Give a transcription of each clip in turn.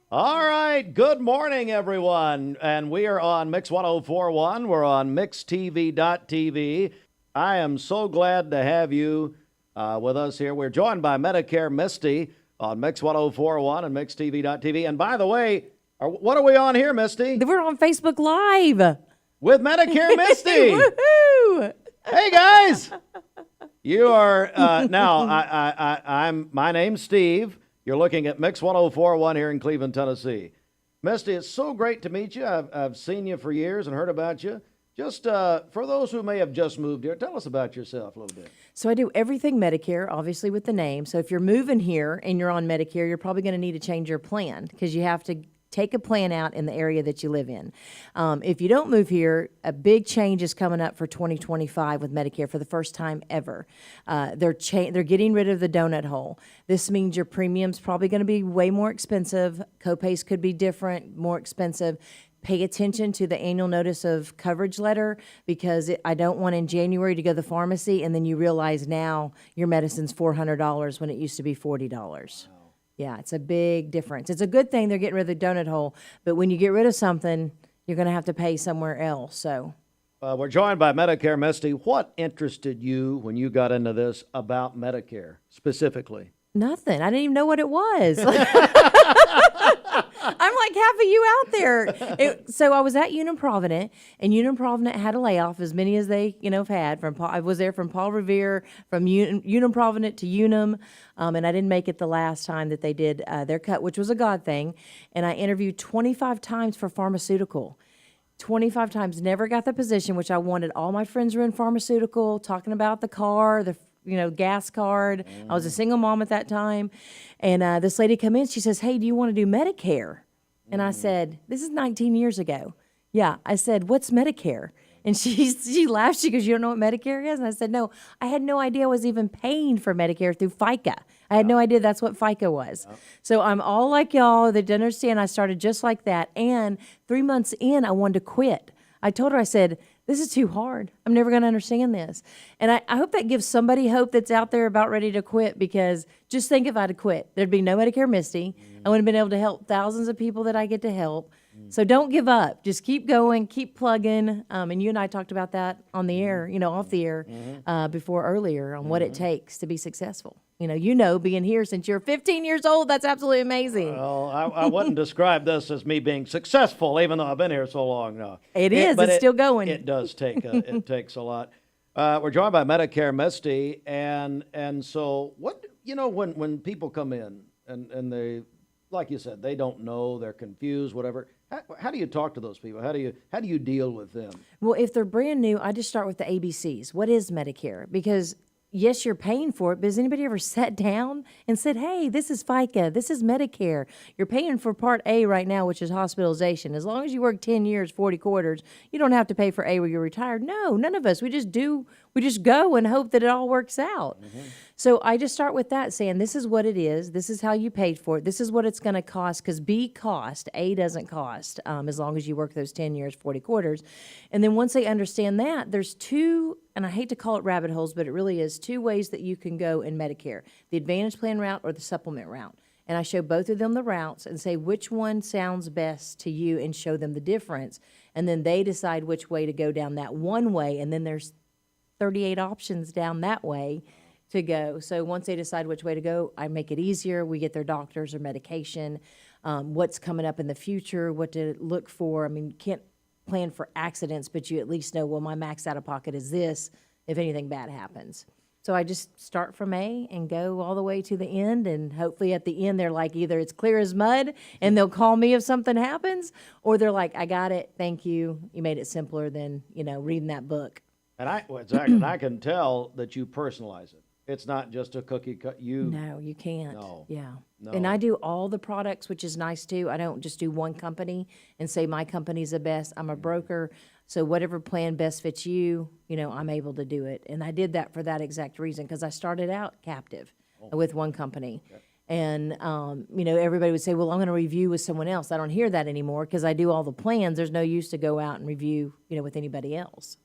All right, good morning, everyone. And we are on Mix 1041. We're on MixTV.tv. I am so glad to have you with us here. We're joined by MedicareMisty on Mix 1041 and MixTV.tv. And by the way, what are we on here, Misty? We're on Facebook Live. With MedicareMisty. Woohoo! Hey, guys. You are, my name's Steve. You're looking at Mix 1041 here in Cleveland, Tennessee. Misty, it's so great to meet you. I've seen you for years and heard about you. Just for those who may have just moved here, tell us about yourself a little bit. So I do everything Medicare, obviously with the name. So if you're moving here and you're on Medicare, you're probably going to need to change your plan because you have to take a plan out in the area that you live in. If you don't move here, a big change is coming up for 2025 with Medicare for the first time ever. They're getting rid of the donut hole. This means your premium's probably going to be way more expensive. Copays could be different, more expensive. Pay attention to the annual notice of coverage letter because I don't want in January to go to the pharmacy and then you realize now your medicine's $400 when it used to be $40. Yeah, it's a big difference. It's a good thing they're getting rid of the donut hole, but when you get rid of something, you're going to have to pay somewhere else. So, we're joined by MedicareMisty. What interested you when you got into this about Medicare specifically? nothing. I didn't even know what it was. I'm like half of you out there. So I was at Unum Provident, and Unum Provident had a layoff, as many as they, have had. I was there from Paul Revere, from Unum Provident to Unum, and I didn't make it the last time that they did their cut, which was a God thing. And I interviewed 25 times for pharmaceutical. 25 times, never got the position, which I wanted. All my friends were in pharmaceutical, talking about the car, the gas card. I was a single mom at that time. And this lady come in, she says, "Hey, do you want to do Medicare?" And I said, this is 19 years ago. Yeah, I said, "What's Medicare?" And she laughed. She goes, "You don't know what Medicare is?" And I said, "No, I had no idea I was even paying for Medicare through FICA. I had no idea that's what FICA was." So I'm all like y'all that didn't understand. I started just like that. And 3 months in, I wanted to quit. I told her, I said, "This is too hard. I'm never going to understand this." And I hope that gives somebody hope that's out there about ready to quit, because just think if I'd have quit, there'd be no Medicare Misty. I wouldn't have been able to help thousands of people that I get to help. So don't give up. Just keep going, keep plugging. And you and I talked about that on the air, off the air before earlier on what it takes to be successful. Being here since you're 15 years old, that's absolutely amazing. Well, I wouldn't describe this as me being successful, even though I've been here so long now. It's still going. It does take, it takes a lot. We're joined by MedicareMisty, and so what, when people come in and they, like you said, they don't know, they're confused, whatever. How do you talk to those people? How do you deal with them? Well, if they're brand new, I just start with the ABCs. What is Medicare? Because yes, you're paying for it, but has anybody ever sat down and said, "Hey, this is FICA, this is Medicare. You're paying for Part A right now, which is hospitalization. As long as you work 10 years, 40 quarters, you don't have to pay for A when you're retired." No, none of us. We just go and hope that it all works out. So I just start with that, saying this is what it is. This is how you paid for it. This is what it's going to cost, because B cost, A doesn't cost, as long as you work those 10 years, 40 quarters. And then once they understand that, there's two, and I hate to call it rabbit holes, but it really is, two ways that you can go in Medicare: the Advantage Plan route or the Supplement route. And I show both of them the routes and say which one sounds best to you and show them the difference. And then they decide which way to go down that one way. And then there's 38 options down that way to go. So once they decide which way to go, I make it easier. We get their doctors or medication, what's coming up in the future, what to look for. I mean, you can't plan for accidents, but you at least know, well, my max out of pocket is this if anything bad happens. So I just start from A and go all the way to the end, and hopefully at the end they're like, either it's clear as mud and they'll call me if something happens, or they're like, "I got it, thank you. You made it simpler than, reading that book." And I can tell that you personalize it. It's not just a cookie cut. No, you can't. No. Yeah. No. And I do all the products, which is nice too. I don't just do one company and say my company's the best. I'm a broker, so whatever plan best fits you, I'm able to do it. And I did that for that exact reason, because I started out captive with one company. Okay. And, everybody would say, "Well, I'm going to review with someone else." I don't hear that anymore because I do all the plans. There's no use to go out and review, with anybody else.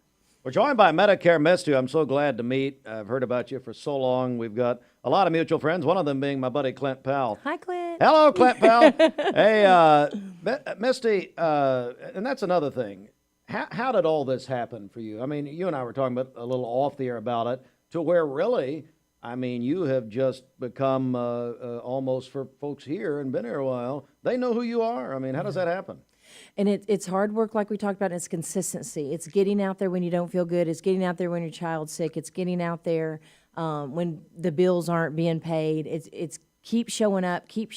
We're joined by MedicareMisty. I'm so glad to meet. I've heard about you for so long. We've got a lot of mutual friends, one of them being my buddy Clint Powell. Hi, Clint. Hello, Clint Pell. Hey, Misty, and that's another thing. How did all this happen for you? I mean, you and I were talking about a little off the air about it, to where really, I mean, you have just become almost, for folks here and been here a while, they know who you are. I mean, how does that happen? And it's hard work, like we talked about, and it's consistency. It's getting out there when you don't feel good. It's getting out there when your child's sick. It's getting out there when the bills aren't being paid. It's keep showing up, keep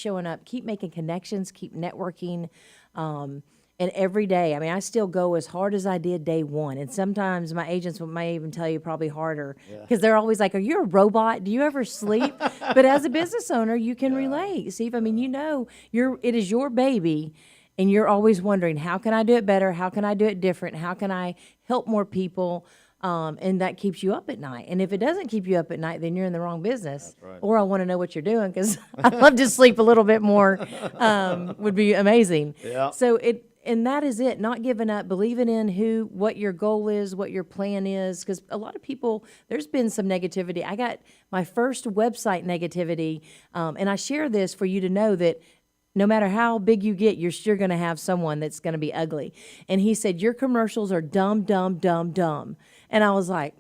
making connections, keep networking. And every day, I mean, I still go as hard as I did day one. And sometimes my agents may even tell you probably harder, because they're always like, are you a robot? Do you ever sleep? But as a business owner, you can relate. Steve, I mean, you know, it is your baby. And you're always wondering, how can I do it better? How can I do it different? How can I help more people? And that keeps you up at night. And if it doesn't keep you up at night, then you're in the wrong business. That's right. Or I want to know what you're doing, because I'd love to sleep a little bit more. Would be amazing. Yeah. And that is it, not giving up, believing in what your goal is, what your plan is, because a lot of people, there's been some negativity. I got my first website negativity, and I share this for you to know that no matter how big you get, you're sure going to have someone that's going to be ugly. And he said, your commercials are dumb, dumb, dumb, dumb. And I was like,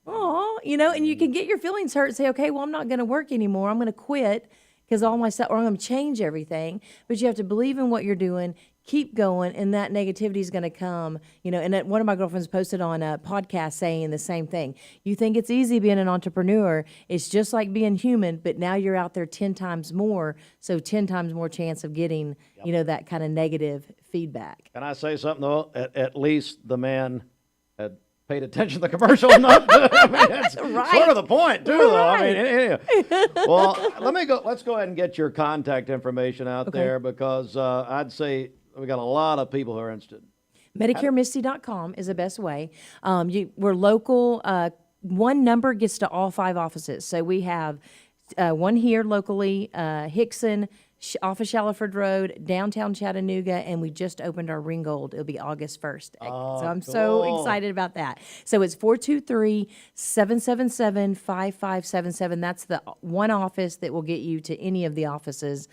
oh, you know, and you can get your feelings hurt and say, okay, well, I'm not going to work anymore. I'm going to quit because all my stuff, or I'm going to change everything. But you have to believe in what you're doing, keep going, and that negativity is going to come. You know, and one of my girlfriends posted on a podcast saying the same thing. You think it's easy being an entrepreneur. It's just like being human, but now you're out there 10 times more, so 10 times more chance of getting, you know, that kind of negative feedback. Can I say something, though? At least the man had paid attention to the commercial enough. I mean, that's right. Sort of the point, too, though. I mean, anyway. Well, let's go ahead and get your contact information out there, because I'd say we got a lot of people who are interested. MedicareMisty.com is the best way. We're local. One number gets to all 5 offices. So we have one here locally, Hickson, off of Shallowford Road, downtown Chattanooga, and we just opened our Ringgold. It'll be August 1st. So I'm so excited about that. So it's 423-777-5577. That's the one office that will get you to any of the offices.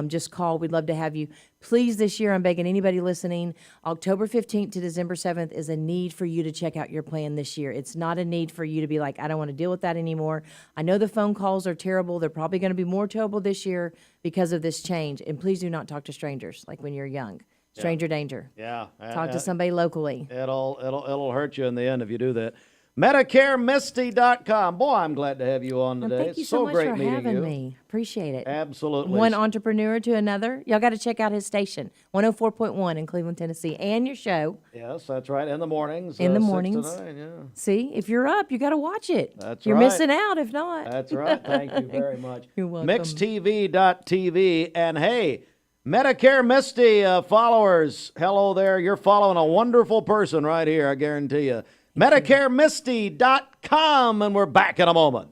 Just call. We'd love to have you. Please, this year, I'm begging anybody listening, October 15th to December 7th is a need for you to check out your plan this year. It's not a need for you to be like, I don't want to deal with that anymore. I know the phone calls are terrible. They're probably going to be more terrible this year because of this change. And please do not talk to strangers like when you're young. Stranger danger. Yeah. Talk to somebody locally. It'll hurt you in the end if you do that. MedicareMisty.com. Boy, I'm glad to have you on today. Thank you so much for having me. Appreciate it. Absolutely. One entrepreneur to another. Y'all got to check out his station, 104.1 in Cleveland, Tennessee, and your show. Yes, that's right. In the mornings. In the mornings. 6 to 9, yeah. See, if you're up, you got to watch it. That's You're right. missing out if not. That's right. Thank you very much. You're welcome. MixedTV.tv. And hey, Medicare Misty followers, hello there. You're following a wonderful person right here, I guarantee you. MedicareMisty.com, and we're back in a moment.